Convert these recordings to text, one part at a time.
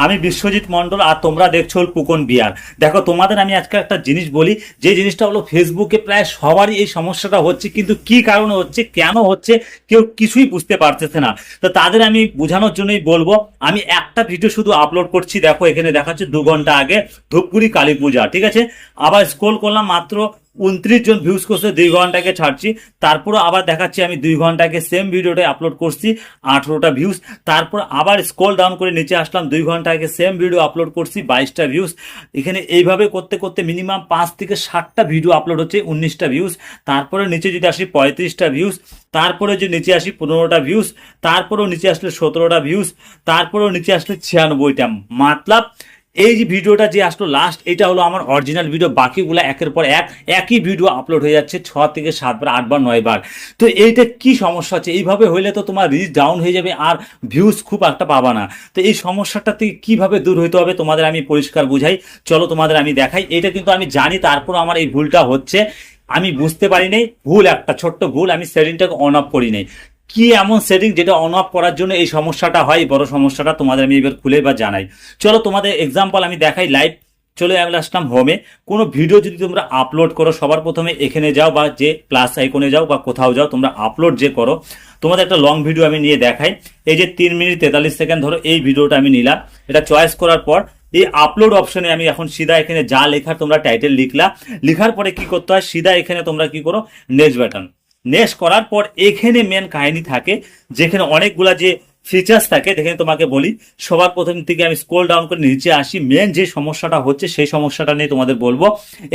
আমি বিশ্বজিৎ মন্ডল আর তোমরা দেখছো পুকন বিয়ার। দেখো তোমাদের আমি আজকে একটা জিনিস বলি, যে জিনিসটা হলো ফেসবুকে প্রায় সবারই এই সমস্যাটা হচ্ছে, কিন্তু কি কারণে হচ্ছে, কেন হচ্ছে, কেউ কিছুই বুঝতে পারতেছে না। তো তাদের আমি বোঝানোর জন্যই বলবো, আমি একটা ভিডিও শুধু আপলোড করছি। দেখো এখানে দেখাচ্ছে 2 ঘন্টা আগে ধূপগুড়ি কালী পূজা, ঠিক আছে। আবার স্ক্রল করলাম, মাত্র 29 জন ভিউজ করছে, 2 ঘন্টাকে ছাড়ছি। তারপর আবার দেখাচ্ছি আমি 2 ঘন্টাকে সেম ভিডিওটা আপলোড করছি, 18টা ভিউজ। তারপর আবার স্ক্রল ডাউন করে নিচে আসলাম, 2 ঘন্টা আগে সেম ভিডিও আপলোড করছি, 22টা ভিউজ। এখানে এইভাবে করতে করতে মিনিমাম 5 থেকে 7টা ভিডিও আপলোড হচ্ছে, 19টা ভিউজ। তারপরে নিচে যদি আসি 35টা ভিউজ, তারপরে যে নিচে আসি 15টা ভিউজ, তারপরেও নিচে আসলে 17টা ভিউজ, তারপরেও নিচে আসলে 96টা। মতলব এই যে ভিডিওটা যে আসলো লাস্ট, এটা হলো আমার অরিজিনাল ভিডিও। বাকিগুলো একের পর একই ভিডিও আপলোড হয়ে যাচ্ছে 6 থেকে 7 বার, 8 বার, 9 বার। তো এইটা কি সমস্যা হচ্ছে? এইভাবে হইলে তো তোমার রিচ ডাউন হয়ে যাবে আর ভিউজ খুব একটা পাবা না। তো এই সমস্যাটা থেকে কিভাবে দূর হইতে হবে তোমাদের আমি পরিষ্কার বুঝাই। চলো তোমাদের আমি দেখাই। এটা কিন্তু আমি জানি, তারপর আমার এই ভুলটা হচ্ছে। আমি বুঝতে পারি নাই, ভুল একটা ছোট্ট ভুল, আমি সেটিংটাকে অন অফ করি নাই। কি এমন সেটিং যেটা অন অফ করার জন্য এই সমস্যাটা হয়, বড় সমস্যাটা তোমাদের আমি এবার খুলে বা জানাই। চলো তোমাদের এক্সাম্পল আমি দেখাই লাইভ। চলে আসলাম হোমে। কোনো ভিডিও যদি তোমরা আপলোড করো, সবার প্রথমে এখানে যাও বা যে প্লাস আইকনে যাও বা কোথাও যাও, তোমরা আপলোড যে করো, তোমাদের একটা লং ভিডিও আমি নিয়ে দেখাই। এই যে 3 মিনিট 43 সেকেন্ড ধরো এই ভিডিওটা আমি নিলাম। এটা চয়েস করার পর এই আপলোড অপশনে আমি এখন সিধা এখানে যা লেখার তোমরা টাইটেল লিখলা, লিখার পরে কি করতে হয়, সিধা এখানে তোমরা কি করো, নেক্সট বাটন। নেক্সট করার পর এখানে মেন কাহিনী থাকে, যেখানে অনেকগুলা যে ফিচার্স থাকে। দেখেন তোমাকে বলি, সবার প্রথম থেকে আমি স্ক্রল ডাউন করে নিচে আসি। মেন যে সমস্যাটা হচ্ছে সেই সমস্যাটা নিয়ে তোমাদের বলবো।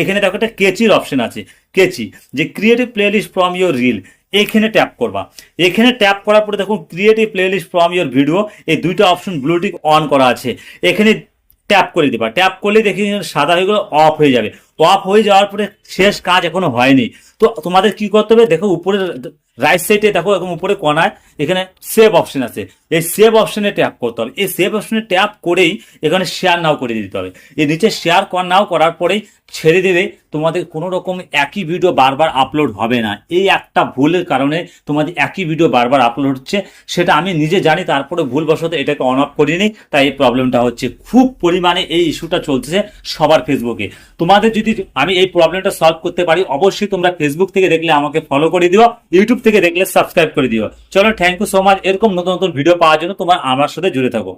এখানে দেখো একটা কেচির অপশন আছে, কেচি, যে creative playlist from your reel, এখানে ট্যাপ করবা। এখানে ট্যাপ করার পরে দেখুন creative playlist from your video, এই দুইটা অপশন ব্লু টিক অন করা আছে। এখানে ট্যাপ করে দিবা। ট্যাপ করলে দেখি সাদা হয়ে গেলো, অফ হয়ে যাবে। অফ হয়ে যাওয়ার পরে শেষ কাজ এখনো হয়নি। তো তোমাদের কি করতে হবে, দেখো উপরে রাইট সাইডে দেখো একদম উপরে কোনায় এখানে সেভ অপশন আছে। এই সেভ অপশনে ট্যাপ করতে হবে। এই সেভ অপশনে ট্যাপ করেই এখানে শেয়ার নাও করে দিতে হবে। এই নিচে শেয়ার নাও করার পরেই ছেড়ে দেবে। তোমাদের কোনো রকম একই ভিডিও বারবার আপলোড হবে না। এই একটা ভুলের কারণে তোমাদের একই ভিডিও বারবার আপলোড হচ্ছে, সেটা আমি নিজে জানি। তারপরে ভুলবশত এটাকে অন অফ করিনি, তাই এই প্রবলেমটা হচ্ছে। খুব পরিমাণে এই ইস্যুটা চলতেছে সবার ফেসবুকে। তোমাদের যদি আমি এই প্রবলেমটা সলভ করতে পারি, অবশ্যই তোমরা ফেসবুক থেকে দেখলে আমাকে ফলো করে দিও, ইউটিউব থেকে দেখলে সাবস্ক্রাইব করে দিও। চলো, থ্যাংক ইউ সো মাচ। এরকম নতুন নতুন ভিডিও পাওয়ার জন্য তোমার আমার সাথে জুড়ে থাকো।